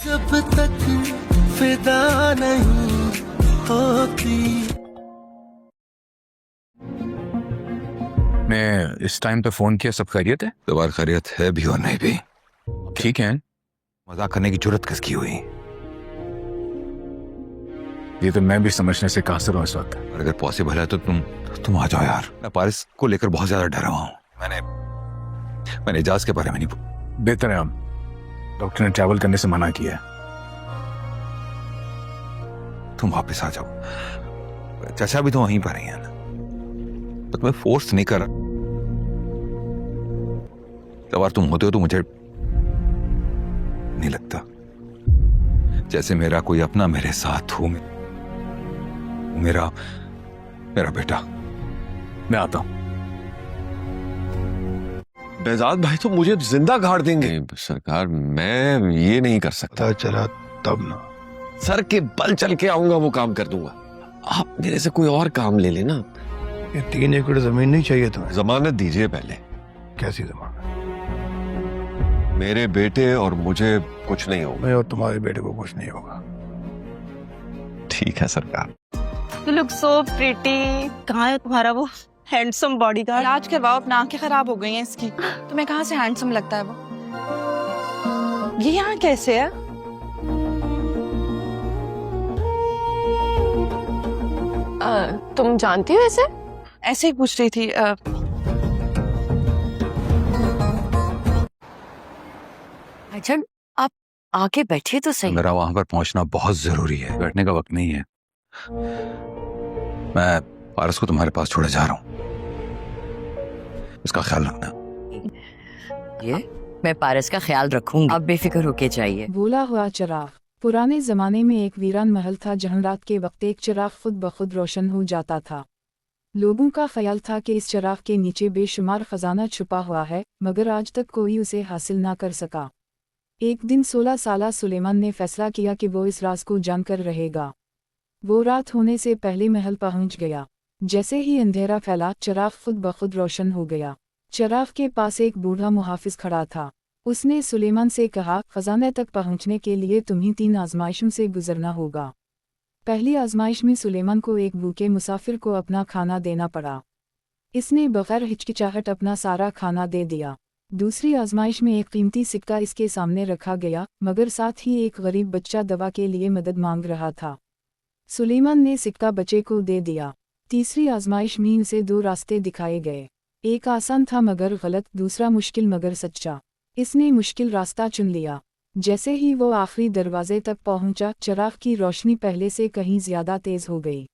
जब तक फिदा नहीं होती। मैं इस टाइम पे फोन किया, सब खैरियत है? दोबारा खैरियत है भी और नहीं भी। ठीक है। मजाक करने की जरूरत किसकी हुई? ये तो मैं भी समझने से कासिर हूँ इस वक्त। और अगर पॉसिबल है तो तुम आ जाओ यार। मैं पारिस को लेकर बहुत ज्यादा डरा हुआ हूँ। मैंने एजाज के बारे में नहीं। बेहतर है, हम डॉक्टर ने ट्रैवल करने से मना किया है। तुम वापस आ जाओ। चाचा भी तो वहीं पर ही है ना, तो तुम्हें फोर्स नहीं कर रहा। जब तुम होते हो तो मुझे नहीं लगता जैसे मेरा कोई अपना मेरे साथ हो। मेरा बेटा। मैं आता हूँ। बेजाद भाई तो मुझे जिंदा गाड़ देंगे। सरकार, मैं ये नहीं कर सकता। पता चला तब ना। सर के बल चल के आऊंगा, वो काम कर दूंगा। आप मेरे से कोई और काम ले लेना। ये 3 एकड़ जमीन नहीं चाहिए तुम्हें? जमानत दीजिए पहले। कैसी जमानत? मेरे बेटे और मुझे कुछ नहीं होगा। मैं और तुम्हारे बेटे को कुछ नहीं होगा। ठीक है सरकार। You look so pretty. कहाँ है तुम्हारा वो हैंडसम बॉडीगार्ड? इलाज करवाओ, अपना आंखें खराब हो गई हैं इसकी। तुम्हें कहाँ से हैंडसम लगता है वो? ये यहाँ कैसे है? तुम जानती हो इसे? ऐसे ही पूछ रही थी। अच्छा, आप आके बैठे तो सही। मेरा वहां पर पहुंचना बहुत जरूरी है, बैठने का वक्त नहीं है। मैं पारस को तुम्हारे पास छोड़े जा रहा हूँ, इसका ख्याल रखना। ये मैं पारस का ख्याल रखूंगी, आप बेफिक्र होके जाइए। भूला हुआ चिराग। पुराने जमाने में एक वीरान महल था जहाँ रात के वक्त एक चिराग खुद ब खुद रोशन हो जाता था। लोगों का ख्याल था कि इस चिराग के नीचे बेशुमार खजाना छुपा हुआ है, मगर आज तक कोई उसे हासिल ना कर सका। एक दिन 16 साला सुलेमान ने फैसला किया कि वो इस राज को जानकर रहेगा। वो रात होने से पहले महल पहुंच गया। जैसे ही अंधेरा फैला, चिराग खुद ब खुद रोशन हो गया। चिराग के पास एक बूढ़ा मुहाफिज खड़ा था। उसने सुलेमान से कहा, खजाने तक पहुंचने के लिए तुम्हें 3 आजमाइशों से गुजरना होगा। पहली आजमाइश में सुलेमान को एक भूखे मुसाफिर को अपना खाना देना पड़ा। इसने बगैर हिचकिचाहट अपना सारा खाना दे दिया। दूसरी आजमाइश में एक कीमती सिक्का इसके सामने रखा गया, मगर साथ ही एक गरीब बच्चा दवा के लिए मदद मांग रहा था। सुलेमान ने सिक्का बच्चे को दे दिया। तीसरी आजमाइश में उसे 2 रास्ते दिखाए गए। एक आसान था मगर गलत, दूसरा मुश्किल मगर सच्चा। इसने मुश्किल रास्ता चुन लिया। जैसे ही वो आखिरी दरवाजे तक पहुंचा, चिराग की रोशनी पहले से कहीं ज्यादा तेज हो गई।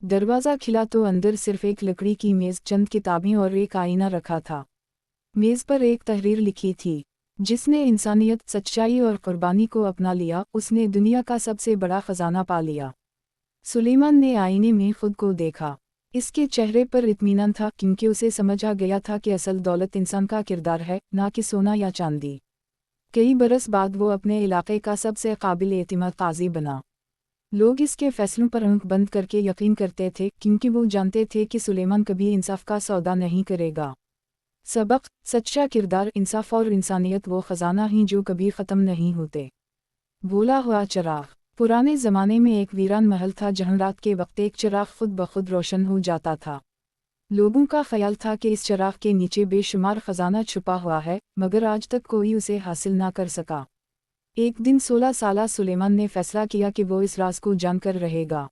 दरवाज़ा खिला तो अंदर सिर्फ एक लकड़ी की मेज, चंद किताबें और एक आईना रखा था। मेज पर एक तहरीर लिखी थी, जिसने इंसानियत, सच्चाई और कुर्बानी को अपना लिया, उसने दुनिया का सबसे बड़ा खजाना पा लिया। सुलेमान ने आईने में खुद को देखा। इसके चेहरे पर इत्मीनान था, क्योंकि उसे समझ आ गया था कि असल दौलत इंसान का किरदार है, ना कि सोना या चांदी। कई बरस बाद वो अपने इलाके का सबसे काबिल एतिमाद काजी बना। लोग इसके फैसलों पर आंख बंद करके यकीन करते थे, क्योंकि वो जानते थे कि सुलेमान कभी इंसाफ का सौदा नहीं करेगा। सबक, सच्चा किरदार, इंसाफ और इंसानियत वो खजाना ही जो कभी ख़त्म नहीं होते। भूला हुआ चिराग। पुराने ज़माने में एक वीरान महल था जहाँ रात के वक्त एक चिराग खुद ब खुद रोशन हो जाता था। लोगों का ख्याल था कि इस चिराग के नीचे बेशुमार खजाना छुपा हुआ है, मगर आज तक कोई उसे हासिल ना कर सका। एक दिन 16 साला सुलेमान ने फैसला किया कि वो इस राज को जानकर रहेगा।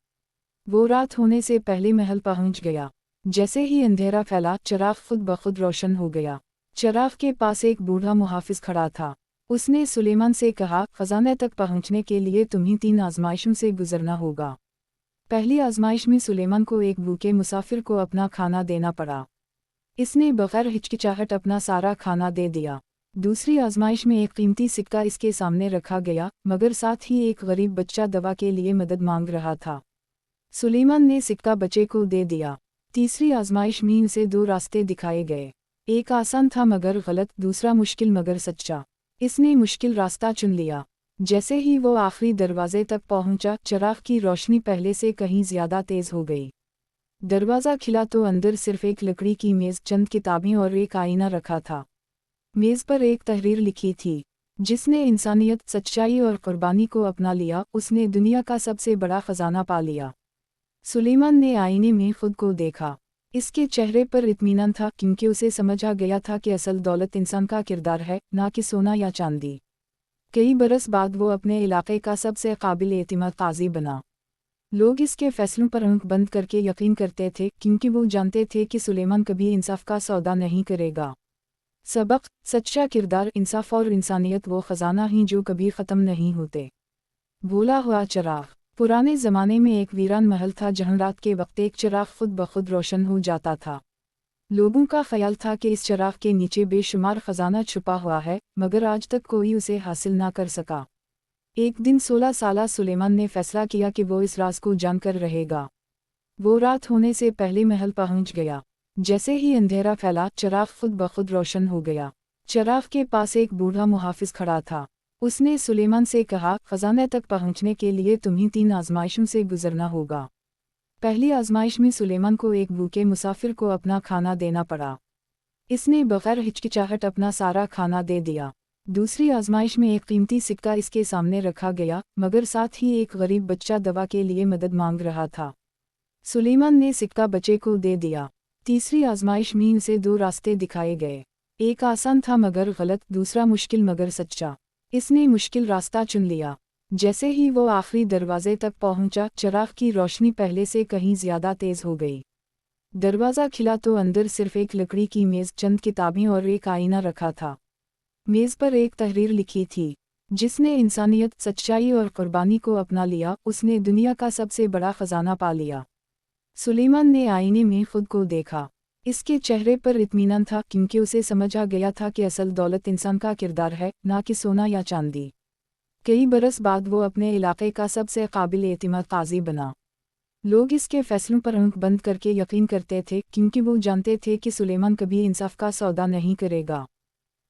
वो रात होने से पहले महल पहुंच गया। जैसे ही अंधेरा फैला, चिराग खुद ब खुद रोशन हो गया। चिराग के पास एक बूढ़ा मुहाफिज खड़ा था। उसने सुलेमान से कहा, खजाने तक पहुंचने के लिए तुम्हें 3 आजमाइशों से गुजरना होगा। पहली आजमाइश में सुलेमान को एक भूखे मुसाफिर को अपना खाना देना पड़ा। इसने बगैर हिचकिचाहट अपना सारा खाना दे दिया। दूसरी आजमाइश में एक कीमती सिक्का इसके सामने रखा गया, मगर साथ ही एक गरीब बच्चा दवा के लिए मदद मांग रहा था। सुलेमान ने सिक्का बच्चे को दे दिया। तीसरी आजमाइश में उसे 2 रास्ते दिखाए गए। एक आसान था मगर गलत, दूसरा मुश्किल मगर सच्चा। इसने मुश्किल रास्ता चुन लिया। जैसे ही वो आखिरी दरवाजे तक पहुंचा, चिराग की रोशनी पहले से कहीं ज्यादा तेज हो गई। दरवाज़ा खिला तो अंदर सिर्फ एक लकड़ी की मेज, चंद किताबें और एक आईना रखा था। मेज़ पर एक तहरीर लिखी थी, जिसने इंसानियत, सच्चाई और कुर्बानी को अपना लिया, उसने दुनिया का सबसे बड़ा खजाना पा लिया। सुलेमान ने आईने में खुद को देखा। इसके चेहरे पर इत्मीनान था, क्योंकि उसे समझा गया था कि असल दौलत इंसान का किरदार है, ना कि सोना या चांदी। कई बरस बाद वो अपने इलाके का सबसे काबिल एतिमाद काजी बना। लोग इसके फैसलों पर आंख बंद करके यकीन करते थे, क्योंकि वो जानते थे कि सुलेमान कभी इंसाफ का सौदा नहीं करेगा। सबक, सच्चा किरदार, इंसाफ और इंसानियत वो खजाना ही जो कभी ख़त्म नहीं होते। भूला हुआ चिराग। पुराने ज़माने में एक वीरान महल था जहाँ रात के वक्त एक चिराग खुद ब खुद रोशन हो जाता था। लोगों का ख्याल था कि इस चिराग के नीचे बेशुमार खजाना छुपा हुआ है, मगर आज तक कोई उसे हासिल ना कर सका। एक दिन 16 साला सुलेमान ने फैसला किया कि वो इस राज को जानकर रहेगा। वो रात होने से पहले महल पहुंच गया। जैसे ही अंधेरा फैला, चिराग खुद ब खुद रोशन हो गया। चिराग के पास एक बूढ़ा मुहाफिज खड़ा था। उसने सुलेमान से कहा, खजाने तक पहुंचने के लिए तुम्हें 3 आजमाइशों से गुजरना होगा। पहली आजमाइश में सुलेमान को एक भूखे मुसाफिर को अपना खाना देना पड़ा। इसने बगैर हिचकिचाहट अपना सारा खाना दे दिया। दूसरी आजमाइश में एक कीमती सिक्का इसके सामने रखा गया, मगर साथ ही एक गरीब बच्चा दवा के लिए मदद मांग रहा था। सुलेमान ने सिक्का बच्चे को दे दिया। तीसरी आजमाइश में उसे 2 रास्ते दिखाए गए। एक आसान था मगर गलत, दूसरा मुश्किल मगर सच्चा। इसने मुश्किल रास्ता चुन लिया। जैसे ही वो आखिरी दरवाजे तक पहुंचा, चिराग की रोशनी पहले से कहीं ज्यादा तेज हो गई। दरवाज़ा खिला तो अंदर सिर्फ एक लकड़ी की मेज़, चंद किताबें और एक आईना रखा था। मेज़ पर एक तहरीर लिखी थी, जिसने इंसानियत, सच्चाई और कुर्बानी को अपना लिया, उसने दुनिया का सबसे बड़ा खजाना पा लिया। सुलेमान ने आईने में खुद को देखा। इसके चेहरे पर इत्मीनान था, क्योंकि उसे समझा गया था कि असल दौलत इंसान का किरदार है, ना कि सोना या चांदी। कई बरस बाद वो अपने इलाके का सबसे काबिल एतिमाद काजी बना। लोग इसके फैसलों पर आंख बंद करके यकीन करते थे, क्योंकि वो जानते थे कि सुलेमान कभी इंसाफ का सौदा नहीं करेगा।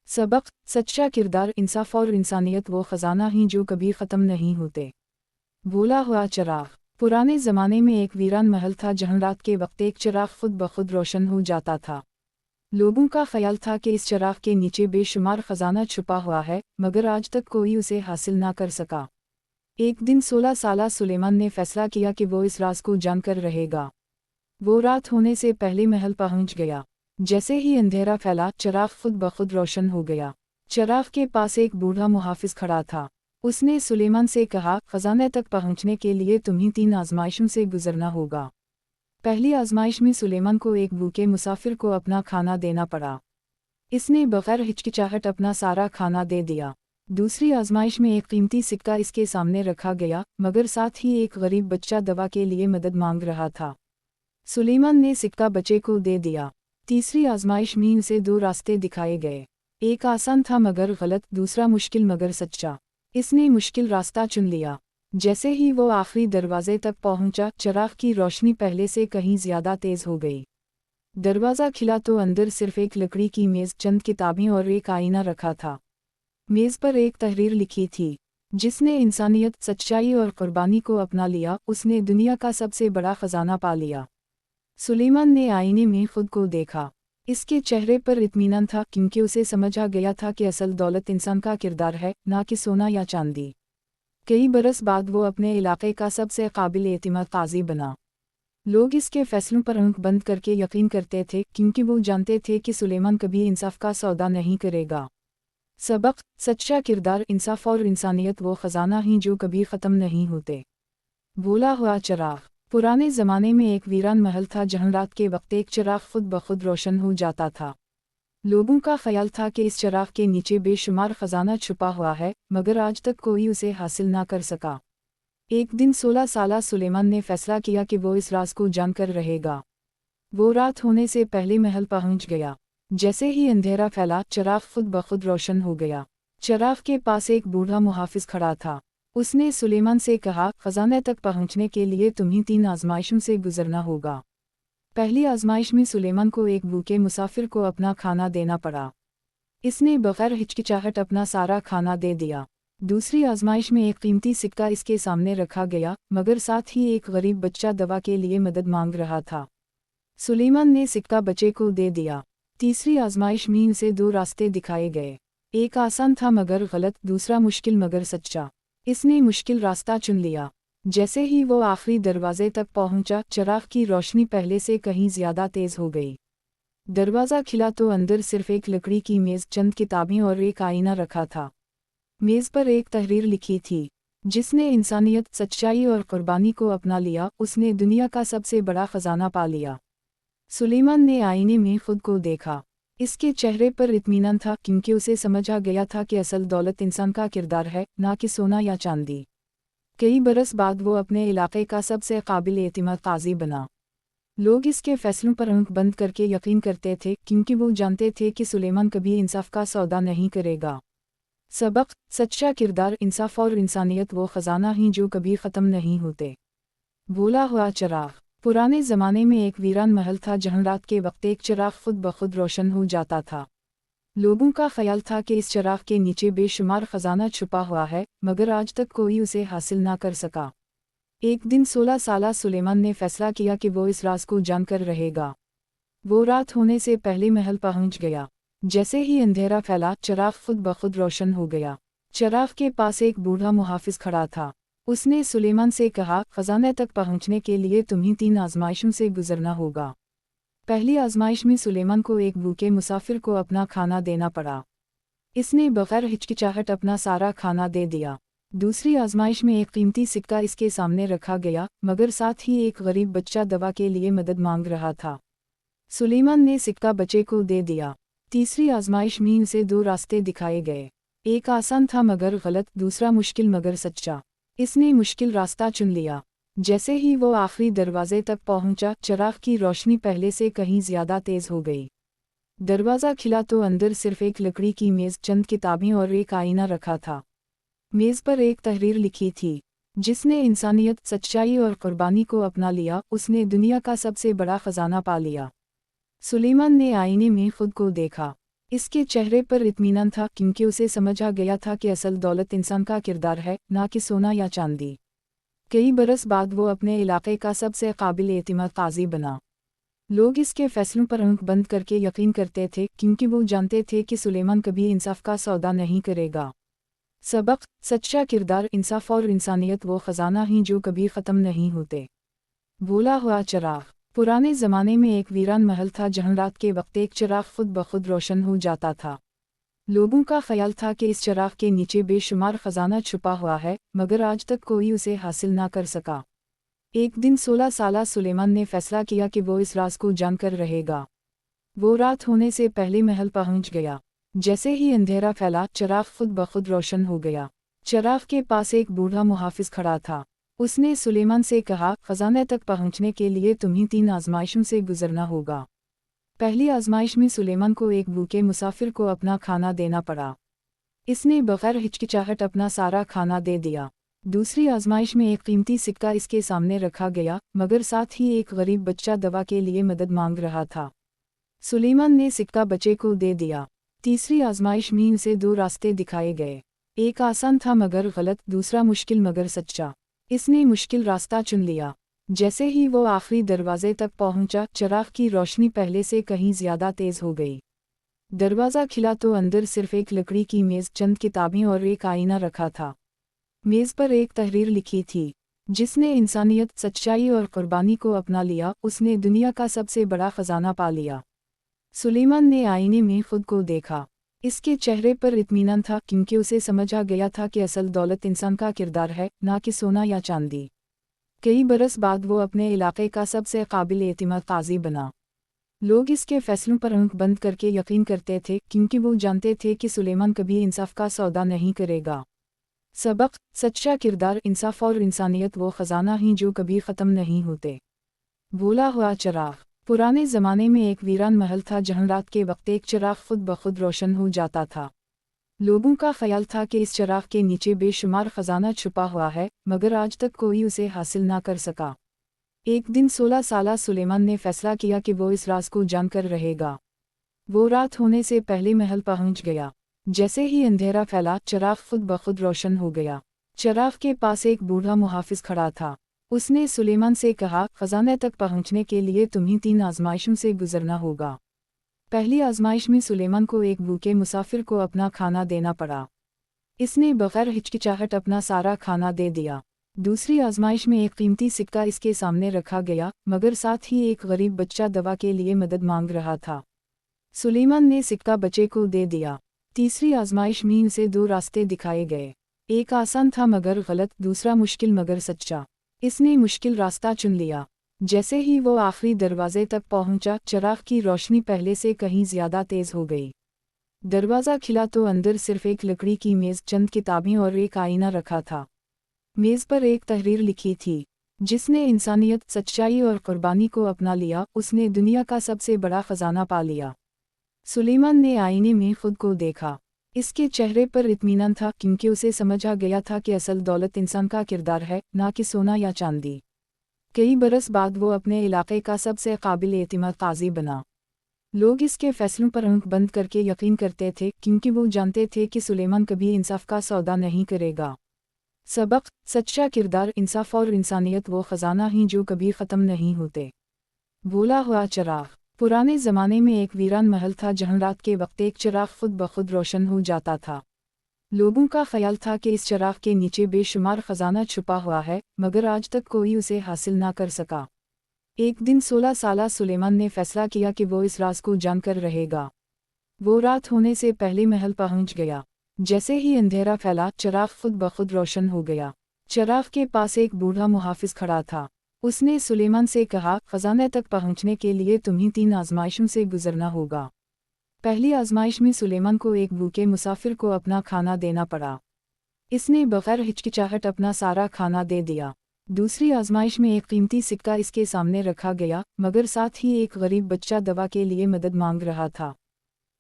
सबक, सच्चा किरदार, इंसाफ और इंसानियत वो खजाना ही जो कभी ख़त्म नहीं होते। भूला हुआ चिराग। पुराने ज़माने में एक वीरान महल था जहाँ रात के वक्त एक चिराग खुद ब खुद रोशन हो जाता था। लोगों का ख्याल था कि इस चिराग के नीचे बेशुमार खजाना छुपा हुआ है, मगर आज तक कोई उसे हासिल ना कर सका। एक दिन 16 साला सुलेमान ने फैसला किया कि वो इस राज को जानकर रहेगा। वो रात होने से पहले महल पहुंच गया। जैसे ही अंधेरा फैला, चिराग खुद ब खुद रोशन हो गया। चिराग के पास एक बूढ़ा मुहाफिज खड़ा था। उसने सुलेमान से कहा, खजाने तक पहुंचने के लिए तुम्हें 3 आजमाइशों से गुजरना होगा। पहली आजमाइश में सुलेमान को एक भूखे मुसाफिर को अपना खाना देना पड़ा। इसने बगैर हिचकिचाहट अपना सारा खाना दे दिया। दूसरी आजमाइश में एक कीमती सिक्का इसके सामने रखा गया, मगर साथ ही एक गरीब बच्चा दवा के लिए मदद मांग रहा था। सुलेमान ने सिक्का बच्चे को दे दिया। तीसरी आजमाइश में उसे 2 रास्ते दिखाए गए। एक आसान था मगर गलत, दूसरा मुश्किल मगर सच्चा। इसने मुश्किल रास्ता चुन लिया। जैसे ही वो आखिरी दरवाजे तक पहुंचा, चिराग की रोशनी पहले से कहीं ज्यादा तेज हो गई। दरवाज़ा खिला तो अंदर सिर्फ एक लकड़ी की मेज़, चंद किताबें और एक आईना रखा था। मेज़ पर एक तहरीर लिखी थी, जिसने इंसानियत, सच्चाई और कुर्बानी को अपना लिया, उसने दुनिया का सबसे बड़ा खजाना पा लिया। सुलेमान ने आईने में खुद को देखा। इसके चेहरे पर इत्मीनान था, क्योंकि उसे समझा गया था कि असल दौलत इंसान का किरदार है, ना कि सोना या चांदी। कई बरस बाद वो अपने इलाके का सबसे काबिल एतिमाद काजी बना। लोग इसके फैसलों पर आंख बंद करके यकीन करते थे, क्योंकि वो जानते थे कि सुलेमान कभी इंसाफ का सौदा नहीं करेगा। सबक, सच्चा किरदार, इंसाफ और इंसानियत वो खजाना ही जो कभी ख़त्म नहीं होते। भूला हुआ चिराग। पुराने ज़माने में एक वीरान महल था जहाँ रात के वक्त एक चिराग खुद ब खुद रोशन हो जाता था। लोगों का ख्याल था कि इस चिराग के नीचे बेशुमार खजाना छुपा हुआ है, मगर आज तक कोई उसे हासिल ना कर सका। एक दिन 16 साला सुलेमान ने फैसला किया कि वो इस राज को जानकर रहेगा। वो रात होने से पहले महल पहुंच गया। जैसे ही अंधेरा फैला, चिराग खुद ब खुद रोशन हो गया। चिराग के पास एक बूढ़ा मुहाफिज खड़ा था। उसने सुलेमान से कहा, खजाने तक पहुंचने के लिए तुम्हें 3 आजमाइशों से गुजरना होगा। पहली आजमाइश में सुलेमान को एक भूखे मुसाफिर को अपना खाना देना पड़ा। इसने बगैर हिचकिचाहट अपना सारा खाना दे दिया। दूसरी आजमाइश में एक कीमती सिक्का इसके सामने रखा गया, मगर साथ ही एक गरीब बच्चा दवा के लिए मदद मांग रहा था। सुलेमान ने सिक्का बच्चे को दे दिया। तीसरी आजमाइश में उसे दो रास्ते दिखाए गए। एक आसान था मगर गलत, दूसरा मुश्किल मगर सच्चा। इसने मुश्किल रास्ता चुन लिया। जैसे ही वो आखिरी दरवाजे तक पहुंचा, चिराग की रोशनी पहले से कहीं ज्यादा तेज हो गई। दरवाज़ा खिला तो अंदर सिर्फ एक लकड़ी की मेज़, चंद किताबें और एक आईना रखा था। मेज़ पर एक तहरीर लिखी थी, जिसने इंसानियत, सच्चाई और कुर्बानी को अपना लिया, उसने दुनिया का सबसे बड़ा खजाना पा लिया। सुलेमान ने आईने में खुद को देखा। इसके चेहरे पर इत्मीनान था, क्योंकि उसे समझ आ गया था कि असल दौलत इंसान का किरदार है, ना कि सोना या चांदी। कई बरस बाद वो अपने इलाके का सबसे काबिल एतिमाद काजी बना। लोग इसके फैसलों पर आंख बंद करके यकीन करते थे, क्योंकि वो जानते थे कि सुलेमान कभी इंसाफ का सौदा नहीं करेगा। सबक: सच्चा किरदार, इंसाफ और इंसानियत वो खजाना ही जो कभी ख़त्म नहीं होते। बोला हुआ चिराग। पुराने ज़माने में एक वीरान महल था, जहाँ रात के वक्त एक चिराग खुद ब खुद रोशन हो जाता था। लोगों का ख्याल था कि इस चिराग के नीचे बेशुमार खजाना छुपा हुआ है, मगर आज तक कोई उसे हासिल ना कर सका। एक दिन 16 साला सुलेमान ने फैसला किया कि वो इस राज को जानकर रहेगा। वो रात होने से पहले महल पहुंच गया। जैसे ही अंधेरा फैला, चिराग खुद ब खुद रोशन हो गया। चिराग के पास एक बूढ़ा मुहाफिज खड़ा था। उसने सुलेमान से कहा, खजाने तक पहुंचने के लिए तुम्हें 3 आजमाइशों से गुजरना होगा। पहली आजमाइश में सुलेमान को एक भूखे मुसाफिर को अपना खाना देना पड़ा। इसने बगैर हिचकिचाहट अपना सारा खाना दे दिया। दूसरी आजमाइश में एक कीमती सिक्का इसके सामने रखा गया, मगर साथ ही एक गरीब बच्चा दवा के लिए मदद मांग रहा था। सुलेमान ने सिक्का बच्चे को दे दिया। तीसरी आजमाइश में उसे 2 रास्ते दिखाए गए। एक आसान था मगर गलत, दूसरा मुश्किल मगर सच्चा। इसने मुश्किल रास्ता चुन लिया। जैसे ही वो आखिरी दरवाजे तक पहुंचा, चिराग की रोशनी पहले से कहीं ज्यादा तेज हो गई। दरवाज़ा खिला तो अंदर सिर्फ एक लकड़ी की मेज़, चंद किताबें और एक आईना रखा था। मेज़ पर एक तहरीर लिखी थी, जिसने इंसानियत, सच्चाई और कुर्बानी को अपना लिया, उसने दुनिया का सबसे बड़ा खजाना पा लिया। सुलेमान ने आईने में खुद को देखा। इसके चेहरे पर इत्मीनान था, क्योंकि उसे समझ आ गया था कि असल दौलत इंसान का किरदार है, ना कि सोना या चांदी। कई बरस बाद वो अपने इलाके का सबसे काबिल एतिमाद काजी बना। लोग इसके फैसलों पर आंख बंद करके यकीन करते थे, क्योंकि वो जानते थे कि सुलेमान कभी इंसाफ का सौदा नहीं करेगा। सबक: सच्चा किरदार, इंसाफ और इंसानियत वो खजाना ही जो कभी ख़त्म नहीं होते। बोला हुआ चिराग। पुराने ज़माने में एक वीरान महल था, जहाँ रात के वक्त एक चिराग खुद ब खुद रोशन हो जाता था। लोगों का ख्याल था कि इस चिराग के नीचे बेशुमार खजाना छुपा हुआ है, मगर आज तक कोई उसे हासिल ना कर सका। एक दिन 16 साला सुलेमान ने फैसला किया कि वो इस राज को जानकर रहेगा। वो रात होने से पहले महल पहुंच गया। जैसे ही अंधेरा फैला, चिराग खुद ब खुद रोशन हो गया। चिराग के पास एक बूढ़ा मुहाफिज खड़ा था। उसने सुलेमान से कहा, खजाने तक पहुंचने के लिए तुम्हें 3 आजमाइशों से गुजरना होगा। पहली आजमाइश में सुलेमान को एक भूखे मुसाफिर को अपना खाना देना पड़ा। इसने बगैर हिचकिचाहट अपना सारा खाना दे दिया। दूसरी आजमाइश में एक कीमती सिक्का इसके सामने रखा गया, मगर साथ ही एक गरीब बच्चा दवा के लिए मदद मांग रहा था। सुलेमान ने सिक्का बच्चे को दे दिया। तीसरी आजमाइश में उसे 2 रास्ते दिखाए गए। एक आसान था मगर गलत, दूसरा मुश्किल मगर सच्चा। इसने मुश्किल रास्ता चुन लिया। जैसे ही वो आखिरी दरवाजे तक पहुंचा, चिराग की रोशनी पहले से कहीं ज्यादा तेज हो गई। दरवाज़ा खिला तो अंदर सिर्फ एक लकड़ी की मेज़, चंद किताबें और एक आईना रखा था। मेज़ पर एक तहरीर लिखी थी, जिसने इंसानियत, सच्चाई और कुर्बानी को अपना लिया, उसने दुनिया का सबसे बड़ा खजाना पा लिया। सुलेमान ने आईने में खुद को देखा। इसके चेहरे पर इत्मीनान था, क्योंकि उसे समझ आ गया था कि असल दौलत इंसान का किरदार है, ना कि सोना या चांदी। कई बरस बाद वो अपने इलाके का सबसे काबिल एतिमाद काजी बना। लोग इसके फैसलों पर आंख बंद करके यकीन करते थे, क्योंकि वो जानते थे कि सुलेमान कभी इंसाफ का सौदा नहीं करेगा। सबक: सच्चा किरदार, इंसाफ और इंसानियत वो खजाना ही जो कभी ख़त्म नहीं होते। बोला हुआ चिराग। पुराने ज़माने में एक वीरान महल था, जहाँ रात के वक्त एक चिराग खुद ब खुद रोशन हो जाता था। लोगों का ख्याल था कि इस चिराग के नीचे बेशुमार खजाना छुपा हुआ है, मगर आज तक कोई उसे हासिल ना कर सका। एक दिन 16 साला सुलेमान ने फैसला किया कि वो इस राज को जानकर रहेगा। वो रात होने से पहले महल पहुंच गया। जैसे ही अंधेरा फैला, चिराग खुद ब खुद रोशन हो गया। चिराग के पास एक बूढ़ा मुहाफिज खड़ा था। उसने सुलेमान से कहा, खजाने तक पहुंचने के लिए तुम्हें 3 आजमाइशों से गुजरना होगा। पहली आजमाइश में सुलेमान को एक भूखे मुसाफिर को अपना खाना देना पड़ा। इसने बगैर हिचकिचाहट अपना सारा खाना दे दिया। दूसरी आजमाइश में एक कीमती सिक्का इसके सामने रखा गया, मगर साथ ही एक गरीब बच्चा दवा के लिए मदद मांग रहा था। सुलेमान ने सिक्का बच्चे को दे दिया। तीसरी आजमाइश में उसे दो रास्ते दिखाए गए। एक आसान था मगर गलत, दूसरा मुश्किल मगर सच्चा। इसने मुश्किल रास्ता चुन लिया। जैसे ही वो आखिरी दरवाजे तक पहुंचा, चिराग की रोशनी पहले से कहीं ज्यादा तेज हो गई। दरवाज़ा खिला तो अंदर सिर्फ एक लकड़ी की मेज़, चंद किताबें और एक आईना रखा था। मेज़ पर एक तहरीर लिखी थी, जिसने इंसानियत, सच्चाई और कुर्बानी को अपना लिया, उसने दुनिया का सबसे बड़ा खजाना पा लिया। सुलेमान ने आईने में खुद को देखा। इसके चेहरे पर इत्मीनान था, क्योंकि उसे समझ आ गया था कि असल दौलत इंसान का किरदार है, ना कि सोना या चांदी। कई बरस बाद वो अपने इलाके का सबसे काबिल एतिमाद काजी बना। लोग इसके फैसलों पर आंख बंद करके यकीन करते थे, क्योंकि वो जानते थे कि सुलेमान कभी इंसाफ का सौदा नहीं करेगा। सबक, सच्चा किरदार, इंसाफ और इंसानियत वो खजाना ही जो कभी ख़त्म नहीं होते। भूला हुआ चिराग। पुराने ज़माने में एक वीरान महल था जहाँ रात के वक्त एक चिराग खुद ब खुद रोशन हो जाता था। लोगों का ख्याल था कि इस चिराग के नीचे बेशुमार खजाना छुपा हुआ है, मगर आज तक कोई उसे हासिल ना कर सका। एक दिन 16 साला सुलेमान ने फैसला किया कि वो इस राज को जानकर रहेगा। वो रात होने से पहले महल पहुंच गया। जैसे ही अंधेरा फैला, चिराग खुद ब खुद रोशन हो गया। चिराग के पास एक बूढ़ा मुहाफिज खड़ा था। उसने सुलेमान से कहा, खजाने तक पहुंचने के लिए तुम्हें 3 आजमाइशों से गुजरना होगा। पहली आजमाइश में सुलेमान को एक भूखे मुसाफिर को अपना खाना देना पड़ा। इसने बगैर हिचकिचाहट अपना सारा खाना दे दिया। दूसरी आजमाइश में एक कीमती सिक्का इसके सामने रखा गया, मगर साथ ही एक गरीब बच्चा दवा के लिए मदद मांग रहा था।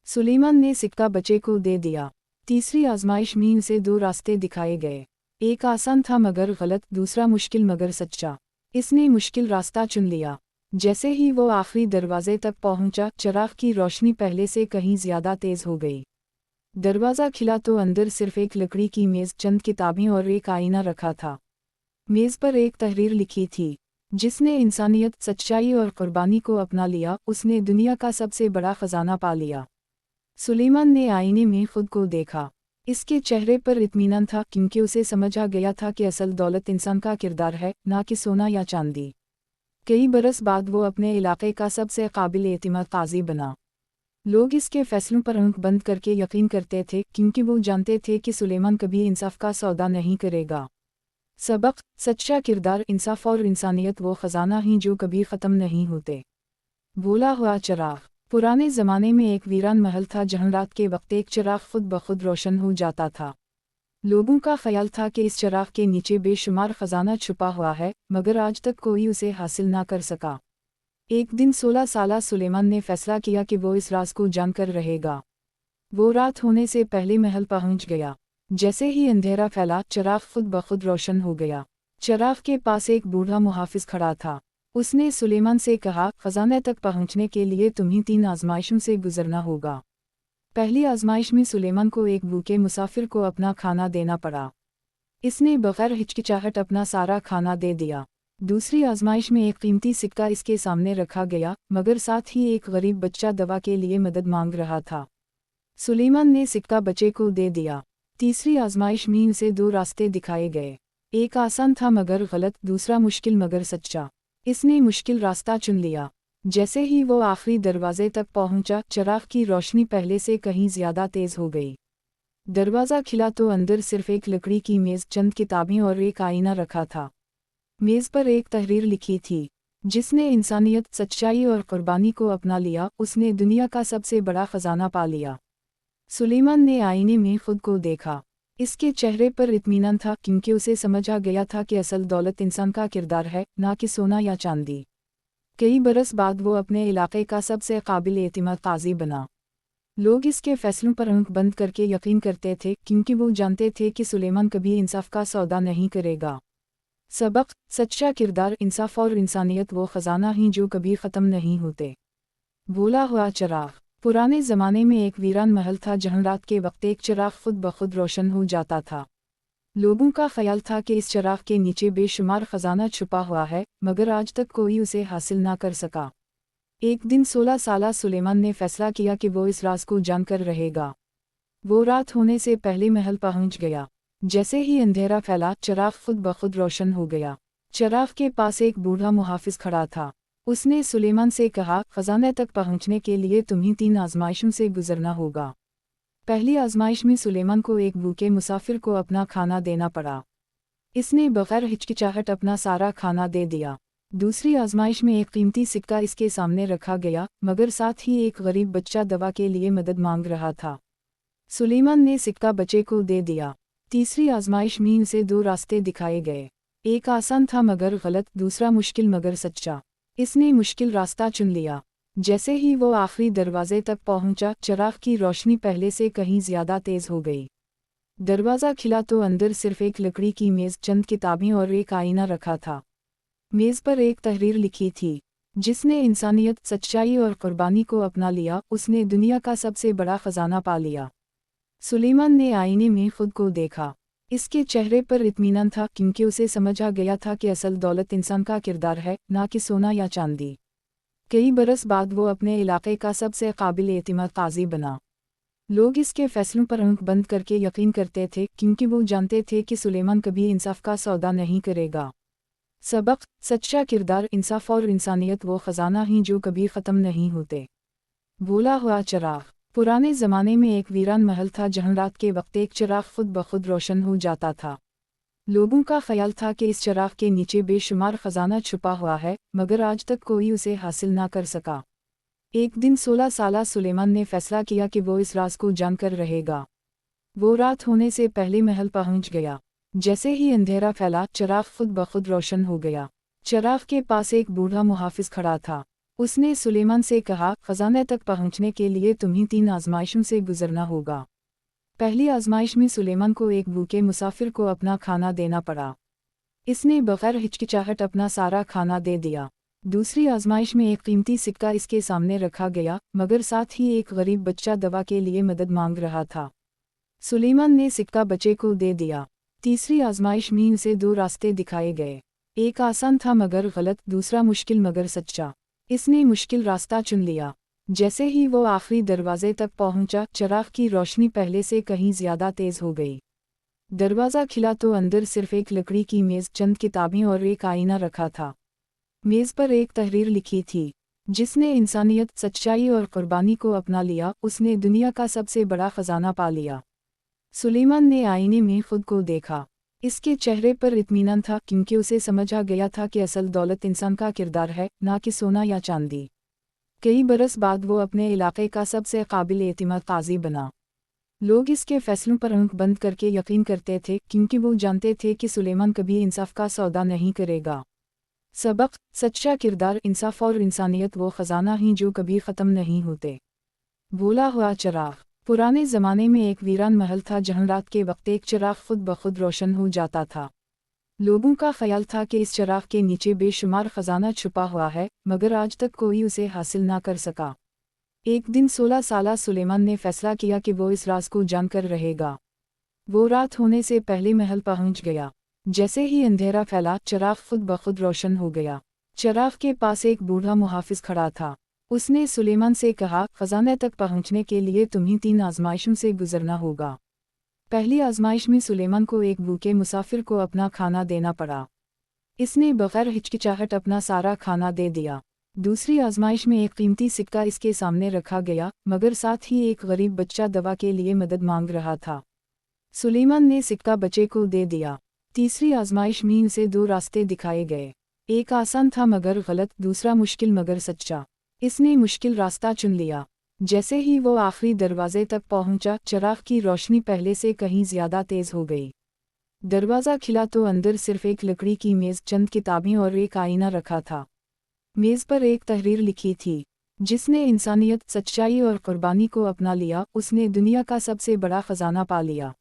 सुलेमान ने सिक्का बच्चे को दे दिया। तीसरी आजमाइश में उसे 2 रास्ते दिखाए गए। एक आसान था मगर गलत, दूसरा मुश्किल मगर सच्चा। इसने मुश्किल रास्ता चुन लिया। जैसे ही वो आखिरी दरवाजे तक पहुंचा, चिराग की रोशनी पहले से कहीं ज्यादा तेज हो गई। दरवाज़ा खिला तो अंदर सिर्फ एक लकड़ी की मेज़, चंद किताबें और एक आईना रखा था। मेज़ पर एक तहरीर लिखी थी, जिसने इंसानियत, सच्चाई और कुर्बानी को अपना लिया, उसने दुनिया का सबसे बड़ा खजाना पा लिया। सुलेमान ने आईने में खुद को देखा। इसके चेहरे पर इत्मीनान था, क्योंकि उसे समझ आ गया था कि असल दौलत इंसान का किरदार है, ना कि सोना या चांदी। कई बरस बाद वो अपने इलाके का सबसे काबिल एतिमाद काजी बना। लोग इसके फैसलों पर आंख बंद करके यकीन करते थे, क्योंकि वो जानते थे कि सुलेमान कभी इंसाफ का सौदा नहीं करेगा। सबक, सच्चा किरदार, इंसाफ और इंसानियत वो खजाना ही जो कभी ख़त्म नहीं होते। भूला हुआ चिराग। पुराने ज़माने में एक वीरान महल था जहाँ रात के वक्त एक चिराग खुद ब खुद रोशन हो जाता था। लोगों का ख्याल था कि इस चिराग के नीचे बेशुमार खजाना छुपा हुआ है, मगर आज तक कोई उसे हासिल ना कर सका। एक दिन 16 साला सुलेमान ने फैसला किया कि वो इस राज को जानकर रहेगा। वो रात होने से पहले महल पहुंच गया। जैसे ही अंधेरा फैला, चिराग खुद ब खुद रोशन हो गया। चिराग के पास एक बूढ़ा मुहाफिज खड़ा था। उसने सुलेमान से कहा, खजाने तक पहुंचने के लिए तुम्हें 3 आजमाइशों से गुजरना होगा। पहली आजमाइश में सुलेमान को एक भूखे मुसाफिर को अपना खाना देना पड़ा। इसने बगैर हिचकिचाहट अपना सारा खाना दे दिया। दूसरी आजमाइश में एक कीमती सिक्का इसके सामने रखा गया, मगर साथ ही एक गरीब बच्चा दवा के लिए मदद मांग रहा था। सुलेमान ने सिक्का बच्चे को दे दिया। तीसरी आजमाइश में उसे 2 रास्ते दिखाए गए। एक आसान था मगर गलत, दूसरा मुश्किल मगर सच्चा। इसने मुश्किल रास्ता चुन लिया। जैसे ही वो आखिरी दरवाजे तक पहुंचा, चिराग की रोशनी पहले से कहीं ज्यादा तेज हो गई। दरवाज़ा खिला तो अंदर सिर्फ एक लकड़ी की मेज़, चंद किताबें और एक आईना रखा था। मेज़ पर एक तहरीर लिखी थी, जिसने इंसानियत, सच्चाई और कुर्बानी को अपना लिया, उसने दुनिया का सबसे बड़ा खजाना पा लिया। सुलेमान ने आईने में खुद को देखा। इसके चेहरे पर इत्मीनान था, क्योंकि उसे समझ आ गया था कि असल दौलत इंसान का किरदार है, ना कि सोना या चांदी। कई बरस बाद वो अपने इलाके का सबसे काबिल एतिमाद काजी बना। लोग इसके फैसलों पर आंख बंद करके यकीन करते थे, क्योंकि वो जानते थे कि सुलेमान कभी इंसाफ का सौदा नहीं करेगा। सबक, सच्चा किरदार, इंसाफ और इंसानियत वो खजाना ही जो कभी ख़त्म नहीं होते। भूला हुआ चिराग। पुराने ज़माने में एक वीरान महल था जहाँ रात के वक्त एक चिराग खुद ब खुद रोशन हो जाता था। लोगों का ख्याल था कि इस चिराग के नीचे बेशुमार खजाना छुपा हुआ है, मगर आज तक कोई उसे हासिल ना कर सका। एक दिन 16 साला सुलेमान ने फैसला किया कि वो इस राज को जानकर रहेगा। वो रात होने से पहले महल पहुंच गया। जैसे ही अंधेरा फैला, चिराग खुद बखुद रोशन हो गया। चिराग के पास एक बूढ़ा मुहाफिज खड़ा था। उसने सुलेमान से कहा, खजाने तक पहुंचने के लिए तुम्हें 3 आजमाइशों से गुजरना होगा। पहली आजमाइश में सुलेमान को एक भूखे मुसाफिर को अपना खाना देना पड़ा। इसने बगैर हिचकिचाहट अपना सारा खाना दे दिया। दूसरी आजमाइश में एक कीमती सिक्का इसके सामने रखा गया, मगर साथ ही एक गरीब बच्चा दवा के लिए मदद मांग रहा था। सुलेमान ने सिक्का बच्चे को दे दिया। तीसरी आजमाइश में उसे 2 रास्ते दिखाए गए। एक आसान था मगर गलत, दूसरा मुश्किल मगर सच्चा। इसने मुश्किल रास्ता चुन लिया। जैसे ही वो आखिरी दरवाजे तक पहुंचा, चिराग की रोशनी पहले से कहीं ज्यादा तेज हो गई। दरवाज़ा खिला तो अंदर सिर्फ एक लकड़ी की मेज़, चंद किताबें और एक आईना रखा था। मेज़ पर एक तहरीर लिखी थी, जिसने इंसानियत, सच्चाई और कुर्बानी को अपना लिया, उसने दुनिया का सबसे बड़ा खजाना पा लिया। सुलेमान ने आईने में खुद को देखा। इसके चेहरे पर इत्मीनान था, क्योंकि उसे समझा गया था कि असल दौलत इंसान का किरदार है, ना कि सोना या चांदी। कई बरस बाद वो अपने इलाके का सबसे काबिल एतिमाद काजी बना। लोग इसके फैसलों पर आंख बंद करके यकीन करते थे, क्योंकि वो जानते थे कि सुलेमान कभी इंसाफ का सौदा नहीं करेगा। सबक, सच्चा किरदार, इंसाफ और इंसानियत वो खजाना ही जो कभी ख़त्म नहीं होते। भूला हुआ चिराग। पुराने ज़माने में एक वीरान महल था, जहाँ रात के वक्त एक चिराग खुद बखुद रोशन हो जाता था। लोगों का ख्याल था कि इस चिराग के नीचे बेशुमार खजाना छुपा हुआ है, मगर आज तक कोई उसे हासिल ना कर सका। एक दिन 16 साला सुलेमान ने फैसला किया कि वो इस राज को जानकर रहेगा। वो रात होने से पहले महल पहुंच गया। जैसे ही अंधेरा फैला, चिराग खुद बखुद रोशन हो गया। चिराग के पास एक बूढ़ा मुहाफिज खड़ा था। उसने सुलेमान से कहा, खजाने तक पहुंचने के लिए तुम्हें 3 आजमाइशों से गुजरना होगा। पहली आजमाइश में सुलेमान को एक भूखे मुसाफिर को अपना खाना देना पड़ा। इसने बगैर हिचकिचाहट अपना सारा खाना दे दिया। दूसरी आजमाइश में एक कीमती सिक्का इसके सामने रखा गया, मगर साथ ही एक गरीब बच्चा दवा के लिए मदद मांग रहा था। सुलेमान ने सिक्का बच्चे को दे दिया। तीसरी आजमाइश में उसे 2 रास्ते दिखाए गए। एक आसान था मगर गलत, दूसरा मुश्किल मगर सच्चा। इसने मुश्किल रास्ता चुन लिया। जैसे ही वो आखिरी दरवाजे तक पहुंचा, चिराग की रोशनी पहले से कहीं ज्यादा तेज हो गई। दरवाज़ा खिला तो अंदर सिर्फ एक लकड़ी की मेज़, चंद किताबें और एक आईना रखा था। मेज़ पर एक तहरीर लिखी थी, जिसने इंसानियत, सच्चाई और कुर्बानी को अपना लिया, उसने दुनिया का सबसे बड़ा खजाना पा लिया। सुलेमान ने आईने में खुद को देखा। इसके चेहरे पर इत्मीनान था, क्योंकि उसे समझा गया था कि असल दौलत इंसान का किरदार है, ना कि सोना या चांदी। कई बरस बाद वो अपने इलाके का सबसे काबिल एतिमाद काजी बना। लोग इसके फैसलों पर आंख बंद करके यकीन करते थे, क्योंकि वो जानते थे कि सुलेमान कभी इंसाफ का सौदा नहीं करेगा। सबक, सच्चा किरदार, इंसाफ और इंसानियत वो खजाना ही जो कभी ख़त्म नहीं होते। भूला हुआ चिराग। पुराने ज़माने में एक वीरान महल था, जहाँ रात के वक्त एक चिराग खुद बखुद रोशन हो जाता था। लोगों का ख्याल था कि इस चिराग के नीचे बेशुमार खजाना छुपा हुआ है, मगर आज तक कोई उसे हासिल ना कर सका। एक दिन 16 साला सुलेमान ने फैसला किया कि वो इस राज को जानकर रहेगा। वो रात होने से पहले महल पहुंच गया। जैसे ही अंधेरा फैला, चिराग खुद बखुद रोशन हो गया। चिराग के पास एक बूढ़ा मुहाफिज खड़ा था। उसने सुलेमान से कहा, खजाने तक पहुंचने के लिए तुम्हें 3 आजमाइशों से गुजरना होगा। पहली आजमाइश में सुलेमान को एक भूखे मुसाफिर को अपना खाना देना पड़ा। इसने बगैर हिचकिचाहट अपना सारा खाना दे दिया। दूसरी आजमाइश में एक कीमती सिक्का इसके सामने रखा गया, मगर साथ ही एक गरीब बच्चा दवा के लिए मदद मांग रहा था। सुलेमान ने सिक्का बच्चे को दे दिया। तीसरी आजमाइश में उसे 2 रास्ते दिखाए गए। एक आसान था मगर गलत, दूसरा मुश्किल मगर सच्चा। इसने मुश्किल रास्ता चुन लिया। जैसे ही वो आखिरी दरवाजे तक पहुंचा, चिराग की रोशनी पहले से कहीं ज्यादा तेज हो गई। दरवाज़ा खिला तो अंदर सिर्फ एक लकड़ी की मेज़, चंद किताबें और एक आईना रखा था। मेज़ पर एक तहरीर लिखी थी, जिसने इंसानियत, सच्चाई और कुर्बानी को अपना लिया, उसने दुनिया का सबसे बड़ा खजाना पा लिया।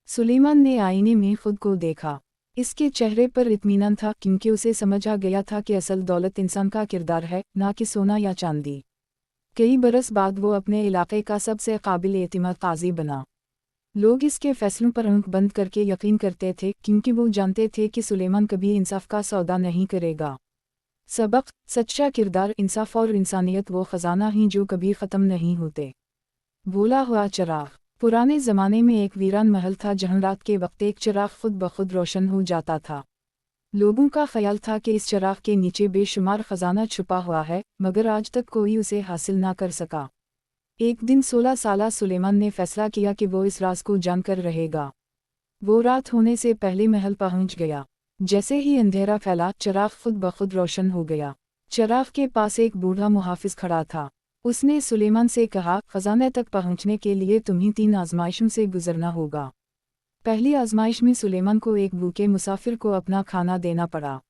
सुलेमान ने आईने में खुद को देखा। इसके चेहरे पर इत्मीनान था, क्योंकि उसे समझा गया था कि असल दौलत इंसान का किरदार है, ना कि सोना या चांदी। कई बरस बाद वो अपने इलाके का सबसे काबिल एतिमाद काजी बना। लोग इसके फैसलों पर आंख बंद करके यकीन करते थे, क्योंकि वो जानते थे कि सुलेमान कभी इंसाफ का सौदा नहीं करेगा। सबक, सच्चा किरदार, इंसाफ और इंसानियत वो खजाना ही जो कभी ख़त्म नहीं होते। भूला हुआ चिराग। पुराने ज़माने में एक वीरान महल था जहाँ रात के वक्त एक चिराग खुद ब खुद रोशन हो जाता था। लोगों का ख्याल था कि इस चिराग के नीचे बेशुमार खजाना छुपा हुआ है, मगर आज तक कोई उसे हासिल ना कर सका। एक दिन 16 साला सुलेमान ने फैसला किया कि वो इस राज को जानकर रहेगा। वो रात होने से पहले महल पहुंच गया। जैसे ही अंधेरा फैला, चिराग खुद ब खुद रोशन हो गया। चिराग के पास एक बूढ़ा मुहाफिज खड़ा था। उसने सुलेमान से कहा, खजाने तक पहुंचने के लिए तुम्हें 3 आजमाइशों से गुजरना होगा। पहली आजमाइश में सुलेमान को एक भूखे मुसाफिर को अपना खाना देना पड़ा।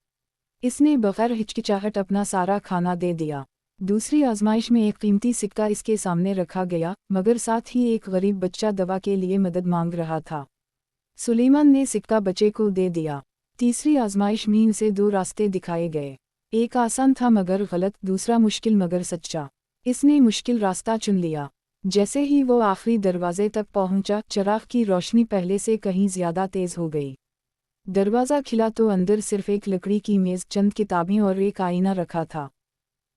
इसने बगैर हिचकिचाहट अपना सारा खाना दे दिया। दूसरी आजमाइश में एक कीमती सिक्का इसके सामने रखा गया, मगर साथ ही एक गरीब बच्चा दवा के लिए मदद मांग रहा था। सुलेमान ने सिक्का बच्चे को दे दिया। तीसरी आजमाइश में उसे 2 रास्ते दिखाए गए। एक आसान था मगर गलत, दूसरा मुश्किल मगर सच्चा। इसने मुश्किल रास्ता चुन लिया। जैसे ही वो आखिरी दरवाजे तक पहुंचा, चिराग की रोशनी पहले से कहीं ज्यादा तेज हो गई। दरवाज़ा खिला तो अंदर सिर्फ एक लकड़ी की मेज़, चंद किताबें और एक आईना रखा था।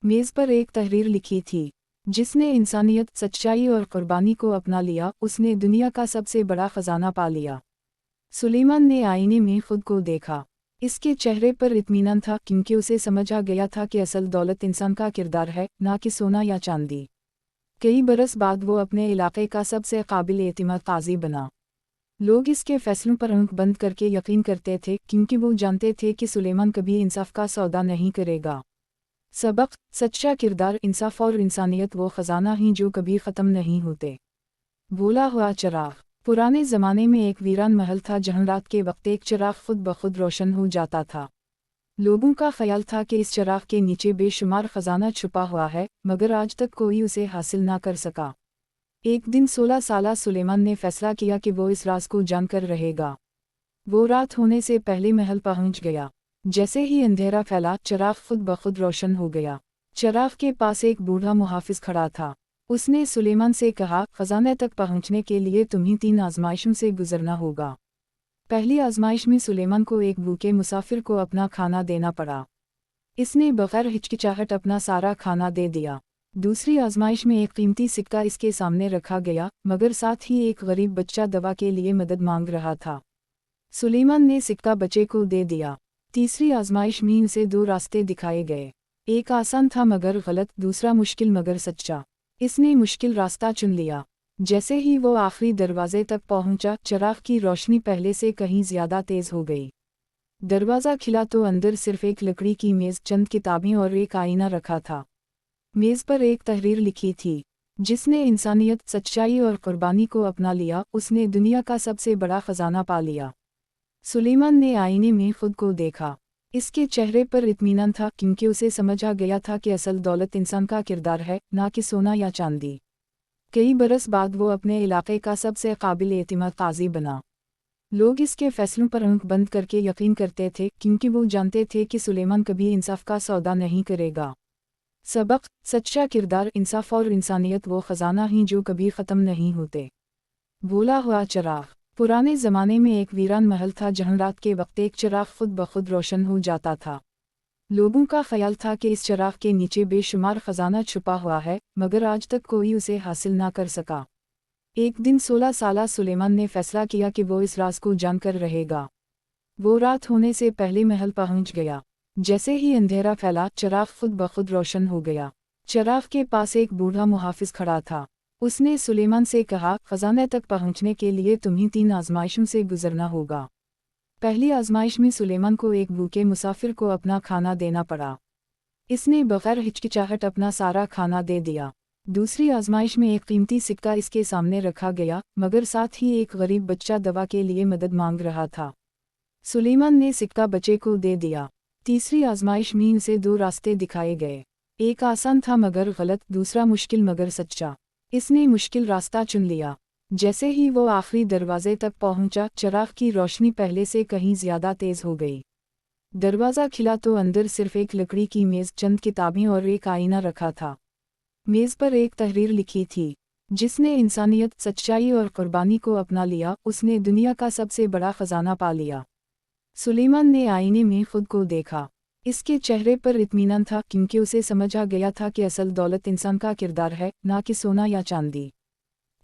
मेज़ पर एक तहरीर लिखी थी, जिसने इंसानियत, सच्चाई और कुर्बानी को अपना लिया, उसने दुनिया का सबसे बड़ा खजाना पा लिया। सुलेमान ने आईने में खुद को देखा। इसके चेहरे पर इत्मीनान था, क्योंकि उसे समझ आ गया था कि असल दौलत इंसान का किरदार है, ना कि सोना या चांदी। कई बरस बाद वो अपने इलाके का सबसे काबिल एतिमाद काजी बना। लोग इसके फैसलों पर आंख बंद करके यकीन करते थे, क्योंकि वो जानते थे कि सुलेमान कभी इंसाफ का सौदा नहीं करेगा। सबक, सच्चा किरदार, इंसाफ और इंसानियत वो खजाना ही जो कभी ख़त्म नहीं होते। भूला हुआ चिराग। पुराने ज़माने में एक वीरान महल था जहाँ रात के वक्त एक चिराग खुद ब खुद रोशन हो जाता था। लोगों का ख्याल था कि इस चिराग के नीचे बेशुमार खजाना छुपा हुआ है, मगर आज तक कोई उसे हासिल ना कर सका। एक दिन 16 साला सुलेमान ने फैसला किया कि वो इस राज को जानकर रहेगा। वो रात होने से पहले महल पहुंच गया। जैसे ही अंधेरा फैला, चिराग खुद ब खुद रोशन हो गया। चिराग के पास एक बूढ़ा मुहाफिज खड़ा था। उसने सुलेमान से कहा, खजाने तक पहुंचने के लिए तुम्हें 3 आजमाइशों से गुजरना होगा। पहली आजमाइश में सुलेमान को एक भूखे मुसाफिर को अपना खाना देना पड़ा। इसने बगैर हिचकिचाहट अपना सारा खाना दे दिया। दूसरी आजमाइश में एक कीमती सिक्का इसके सामने रखा गया, मगर साथ ही एक गरीब बच्चा दवा के लिए मदद मांग रहा था। सुलेमान ने सिक्का बच्चे को दे दिया। तीसरी आजमाइश में उसे 2 रास्ते दिखाए गए। एक आसान था मगर गलत, दूसरा मुश्किल मगर सच्चा। इसने मुश्किल रास्ता चुन लिया। जैसे ही वो आखिरी दरवाजे तक पहुंचा, चिराग की रोशनी पहले से कहीं ज्यादा तेज हो गई। दरवाज़ा खिला तो अंदर सिर्फ एक लकड़ी की मेज़, चंद किताबें और एक आईना रखा था। मेज़ पर एक तहरीर लिखी थी, जिसने इंसानियत, सच्चाई और कुर्बानी को अपना लिया, उसने दुनिया का सबसे बड़ा खजाना पा लिया। सुलेमान ने आईने में खुद को देखा। इसके चेहरे पर इत्मीनान था, क्योंकि उसे समझ आ गया था कि असल दौलत इंसान का किरदार है, ना कि सोना या चांदी। कई बरस बाद वो अपने इलाके का सबसे काबिल एतिमाद काजी बना। लोग इसके फैसलों पर आंख बंद करके यकीन करते थे, क्योंकि वो जानते थे कि सुलेमान कभी इंसाफ का सौदा नहीं करेगा। सबक, सच्चा किरदार, इंसाफ और इंसानियत वो खजाना ही जो कभी ख़त्म नहीं होते। भूला हुआ चिराग। पुराने ज़माने में एक वीरान महल था जहाँ रात के वक्त एक चिराग खुद ब खुद रोशन हो जाता था। लोगों का ख्याल था कि इस चिराग के नीचे बेशुमार खजाना छुपा हुआ है, मगर आज तक कोई उसे हासिल ना कर सका। एक दिन 16 साला सुलेमान ने फैसला किया कि वो इस राज को जानकर रहेगा। वो रात होने से पहले महल पहुंच गया। जैसे ही अंधेरा फैला, चिराग खुद ब खुद रोशन हो गया। चिराग के पास एक बूढ़ा मुहाफिज खड़ा था। उसने सुलेमान से कहा, खजाने तक पहुंचने के लिए तुम्हें 3 आजमाइशों से गुजरना होगा। पहली आजमाइश में सुलेमान को एक भूखे मुसाफिर को अपना खाना देना पड़ा। इसने बगैर हिचकिचाहट अपना सारा खाना दे दिया। दूसरी आजमाइश में एक कीमती सिक्का इसके सामने रखा गया, मगर साथ ही एक गरीब बच्चा दवा के लिए मदद मांग रहा था। सुलेमान ने सिक्का बच्चे को दे दिया। तीसरी आजमाइश में उसे 2 रास्ते दिखाए गए। एक आसान था मगर गलत, दूसरा मुश्किल मगर सच्चा। इसने मुश्किल रास्ता चुन लिया। जैसे ही वो आखिरी दरवाजे तक पहुंचा, चिराग की रोशनी पहले से कहीं ज्यादा तेज हो गई। दरवाज़ा खिला तो अंदर सिर्फ एक लकड़ी की मेज़, चंद किताबें और एक आईना रखा था। मेज़ पर एक तहरीर लिखी थी, जिसने इंसानियत, सच्चाई और कुर्बानी को अपना लिया, उसने दुनिया का सबसे बड़ा खजाना पा लिया। सुलेमान ने आईने में खुद को देखा। इसके चेहरे पर इत्मीनान था क्योंकि उसे समझ आ गया था कि असल दौलत इंसान का किरदार है, ना कि सोना या चांदी।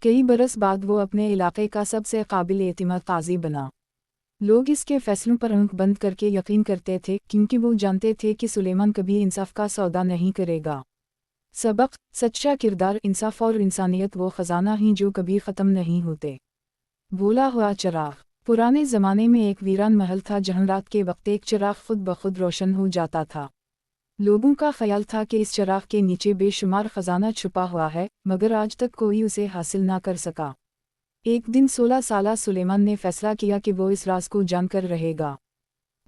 कई बरस बाद वो अपने इलाके का सबसे काबिल एतिमाद काजी बना। लोग इसके फैसलों पर आंख बंद करके यकीन करते थे क्योंकि वो जानते थे कि सुलेमान कभी इंसाफ का सौदा नहीं करेगा। सबक, सच्चा किरदार, इंसाफ और इंसानियत वो खजाना ही जो कभी ख़त्म नहीं होते। भूला हुआ चिराग। पुराने ज़माने में एक वीरान महल था जहाँ रात के वक्त एक चिराग खुद ब खुद रोशन हो जाता था। लोगों का ख्याल था कि इस चिराग के नीचे बेशुमार खजाना छुपा हुआ है, मगर आज तक कोई उसे हासिल ना कर सका। एक दिन 16 साला सुलेमान ने फैसला किया कि वो इस राज को जानकर रहेगा।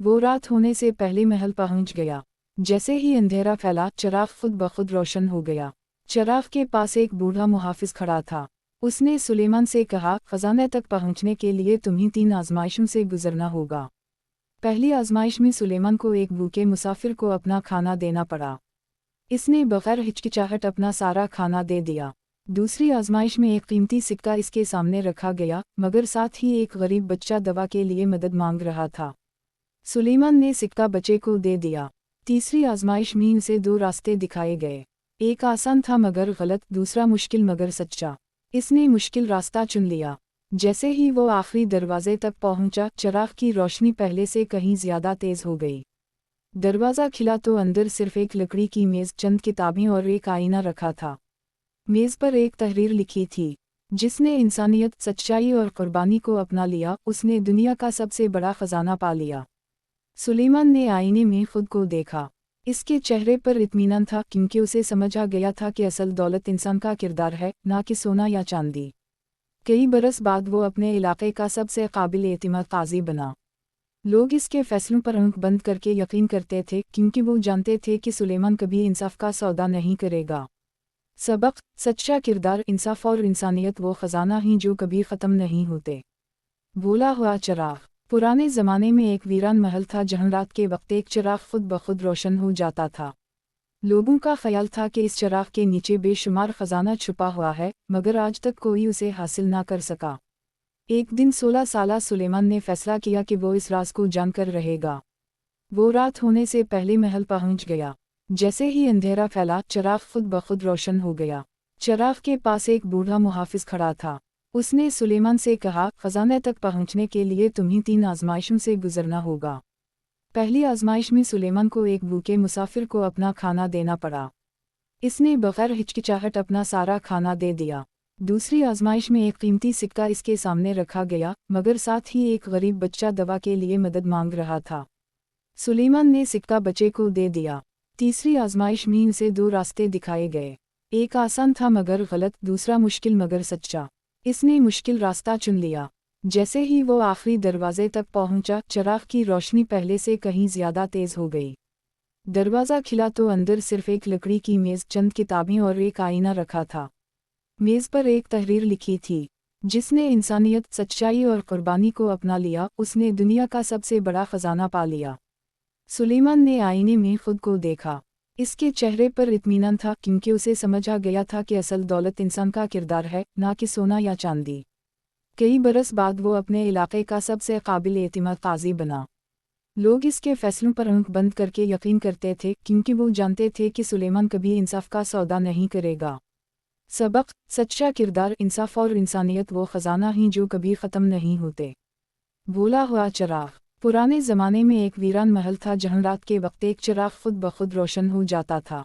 वो रात होने से पहले महल पहुंच गया। जैसे ही अंधेरा फैला, चिराग खुद ब खुद रोशन हो गया। चिराग के पास एक बूढ़ा मुहाफिज खड़ा था। उसने सुलेमान से कहा, खजाने तक पहुंचने के लिए तुम्हें 3 आजमाइशों से गुजरना होगा। पहली आजमाइश में सुलेमान को एक भूखे मुसाफिर को अपना खाना देना पड़ा। इसने बगैर हिचकिचाहट अपना सारा खाना दे दिया। दूसरी आजमाइश में एक कीमती सिक्का इसके सामने रखा गया, मगर साथ ही एक गरीब बच्चा दवा के लिए मदद मांग रहा था। सुलेमान ने सिक्का बच्चे को दे दिया। तीसरी आजमाइश में उसे 2 रास्ते दिखाए गए। एक आसान था मगर गलत, दूसरा मुश्किल मगर सच्चा। इसने मुश्किल रास्ता चुन लिया। जैसे ही वो आखिरी दरवाजे तक पहुंचा, चिराग की रोशनी पहले से कहीं ज्यादा तेज हो गई। दरवाज़ा खिला तो अंदर सिर्फ एक लकड़ी की मेज़, चंद किताबें और एक आईना रखा था। मेज़ पर एक तहरीर लिखी थी, जिसने इंसानियत, सच्चाई और कुर्बानी को अपना लिया, उसने दुनिया का सबसे बड़ा खजाना पा लिया। सुलेमान ने आईने में खुद को देखा। इसके चेहरे पर इत्मीनान था क्योंकि उसे समझ आ गया था कि असल दौलत इंसान का किरदार है, ना कि सोना या चांदी। कई बरस बाद वो अपने इलाके का सबसे काबिल एतिमाद काजी बना। लोग इसके फैसलों पर आंख बंद करके यकीन करते थे क्योंकि वो जानते थे कि सुलेमान कभी इंसाफ का सौदा नहीं करेगा। सबक, सच्चा किरदार, इंसाफ और इंसानियत वो खजाना ही जो कभी ख़त्म नहीं होते। भूला हुआ चिराग। पुराने ज़माने में एक वीरान महल था जहाँ रात के वक्त एक चिराग खुद ब खुद रोशन हो जाता था। लोगों का ख्याल था कि इस चिराग के नीचे बेशुमार खजाना छुपा हुआ है, मगर आज तक कोई उसे हासिल ना कर सका। एक दिन 16 साला सुलेमान ने फैसला किया कि वो इस राज को जानकर रहेगा। वो रात होने से पहले महल पहुंच गया। जैसे ही अंधेरा फैला, चिराग खुद ब खुद रोशन हो गया। चिराग के पास एक बूढ़ा मुहाफिज खड़ा था। उसने सुलेमान से कहा, खजाने तक पहुंचने के लिए तुम्हें 3 आजमाइशों से गुजरना होगा। पहली आजमाइश में सुलेमान को एक भूखे मुसाफिर को अपना खाना देना पड़ा। इसने बगैर हिचकिचाहट अपना सारा खाना दे दिया। दूसरी आजमाइश में एक कीमती सिक्का इसके सामने रखा गया, मगर साथ ही एक गरीब बच्चा दवा के लिए मदद मांग रहा था। सुलेमान ने सिक्का बच्चे को दे दिया। तीसरी आजमाइश में उसे 2 रास्ते दिखाए गए। एक आसान था मगर गलत, दूसरा मुश्किल मगर सच्चा। इसने मुश्किल रास्ता चुन लिया। जैसे ही वो आखिरी दरवाजे तक पहुंचा, चिराग की रोशनी पहले से कहीं ज्यादा तेज हो गई। दरवाज़ा खिला तो अंदर सिर्फ एक लकड़ी की मेज़, चंद किताबें और एक आईना रखा था। मेज़ पर एक तहरीर लिखी थी, जिसने इंसानियत, सच्चाई और कुर्बानी को अपना लिया, उसने दुनिया का सबसे बड़ा खजाना पा लिया। सुलेमान ने आईने में खुद को देखा। इसके चेहरे पर इत्मीनान था क्योंकि उसे समझ आ गया था कि असल दौलत इंसान का किरदार है, ना कि सोना या चांदी। कई बरस बाद वो अपने इलाके का सबसे काबिल एतिमाद काजी बना। लोग इसके फैसलों पर आंख बंद करके यकीन करते थे क्योंकि वो जानते थे कि सुलेमान कभी इंसाफ का सौदा नहीं करेगा। सबक, सच्चा किरदार, इंसाफ और इंसानियत वो खजाना ही जो कभी ख़त्म नहीं होते। भूला हुआ चिराग। पुराने ज़माने में एक वीरान महल था जहाँ रात के वक्त एक चिराग खुद ब खुद रोशन हो जाता था।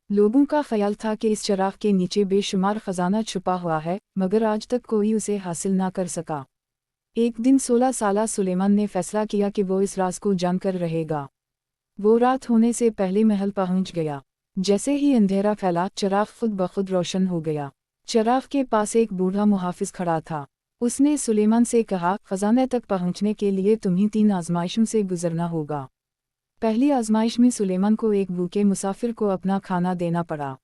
लोगों का ख्याल था कि इस चिराग के नीचे बेशुमार खजाना छुपा हुआ है, मगर आज तक कोई उसे हासिल ना कर सका। एक दिन 16 साला सुलेमान ने फैसला किया कि वो इस राज को जानकर रहेगा। वो रात होने से पहले महल पहुंच गया। जैसे ही अंधेरा फैला, चिराग खुद ब खुद रोशन हो गया। चिराग के पास एक बूढ़ा मुहाफिज खड़ा था। उसने सुलेमान से कहा, खजाने तक पहुंचने के लिए तुम्हें 3 आजमाइशों से गुजरना होगा। पहली आजमाइश में सुलेमान को एक भूखे मुसाफिर को अपना खाना देना पड़ा।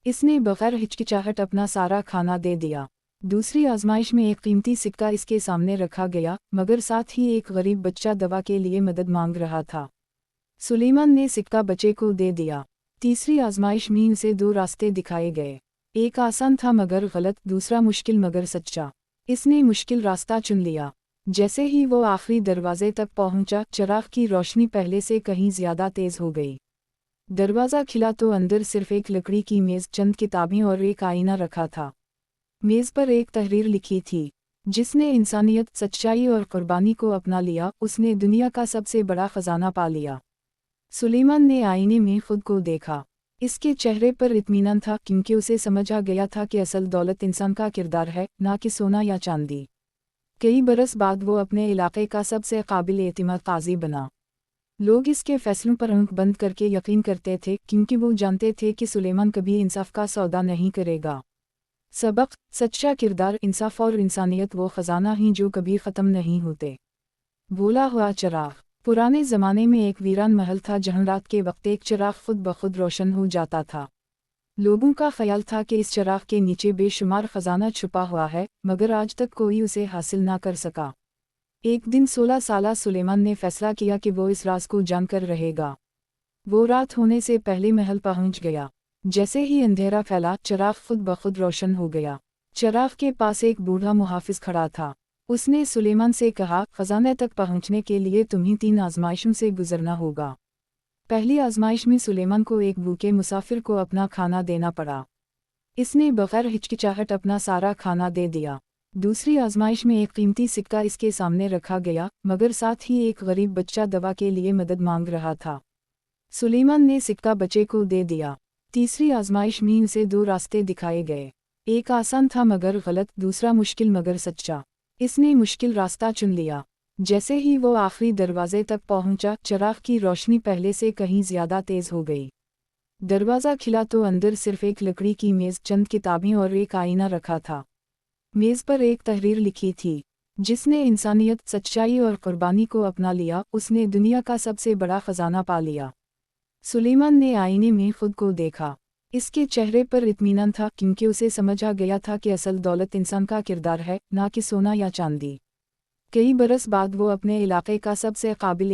इसने बगैर हिचकिचाहट अपना सारा खाना दे दिया। दूसरी आजमाइश में एक कीमती सिक्का इसके सामने रखा गया, मगर साथ ही एक गरीब बच्चा दवा के लिए मदद मांग रहा था। सुलेमान ने सिक्का बच्चे को दे दिया। तीसरी आजमाइश में उसे 2 रास्ते दिखाए गए। एक आसान था मगर गलत, दूसरा मुश्किल मगर सच्चा। इसने मुश्किल रास्ता चुन लिया। जैसे ही वो आखिरी दरवाजे तक पहुंचा, चिराग की रोशनी पहले से कहीं ज्यादा तेज हो गई। दरवाज़ा खिला तो अंदर सिर्फ एक लकड़ी की मेज़, चंद किताबें और एक आईना रखा था। मेज़ पर एक तहरीर लिखी थी, जिसने इंसानियत, सच्चाई और कुर्बानी को अपना लिया, उसने दुनिया का सबसे बड़ा खजाना पा लिया। सुलेमान ने आईने में खुद को देखा। इसके चेहरे पर इत्मीनान था, क्योंकि उसे समझ आ गया था कि असल दौलत इंसान का किरदार है, ना कि सोना या चांदी। कई बरस बाद वो अपने इलाके का सबसे काबिल एतिमाद काजी बना। लोग इसके फैसलों पर आंख बंद करके यकीन करते थे, क्योंकि वो जानते थे कि सुलेमान कभी इंसाफ का सौदा नहीं करेगा। सबक, सच्चा किरदार, इंसाफ और इंसानियत वो खजाना ही जो कभी ख़त्म नहीं होते। भूला हुआ चिराग। पुराने ज़माने में एक वीरान महल था, जहाँ रात के वक्त एक चिराग खुद ब खुद रोशन हो जाता था। लोगों का ख्याल था कि इस चिराग के नीचे बेशुमार खजाना छुपा हुआ है, मगर आज तक कोई उसे हासिल ना कर सका। एक दिन 16 साला सुलेमान ने फैसला किया कि वो इस राज को जानकर रहेगा। वो रात होने से पहले महल पहुंच गया। जैसे ही अंधेरा फैला, चिराग खुद ब खुद रोशन हो गया। चिराग के पास एक बूढ़ा मुहाफिज खड़ा था। उसने सुलेमान से कहा, खजाने तक पहुंचने के लिए तुम्हें 3 आजमाइशों से गुजरना होगा। पहली आजमाइश में सुलेमान को एक भूखे मुसाफिर को अपना खाना देना पड़ा। इसने बगैर हिचकिचाहट अपना सारा खाना दे दिया। दूसरी आजमाइश में एक कीमती सिक्का इसके सामने रखा गया, मगर साथ ही एक गरीब बच्चा दवा के लिए मदद मांग रहा था। सुलेमान ने सिक्का बच्चे को दे दिया। तीसरी आजमाइश में उसे 2 रास्ते दिखाए गए। एक आसान था मगर गलत, दूसरा मुश्किल मगर सच्चा। इसने मुश्किल रास्ता चुन लिया। जैसे ही वो आखिरी दरवाजे तक पहुंचा, चिराग की रोशनी पहले से कहीं ज्यादा तेज हो गई। दरवाज़ा खिला तो अंदर सिर्फ एक लकड़ी की मेज़, चंद किताबें और एक आईना रखा था। मेज़ पर एक तहरीर लिखी थी, जिसने इंसानियत, सच्चाई और कुर्बानी को अपना लिया, उसने दुनिया का सबसे बड़ा खजाना पा लिया। सुलेमान ने आईने में खुद को देखा। इसके चेहरे पर इत्मीनान था, क्योंकि उसे समझ आ गया था कि असल दौलत इंसान का किरदार है, ना कि सोना या चांदी। कई बरस बाद वो अपने इलाके का सबसे काबिल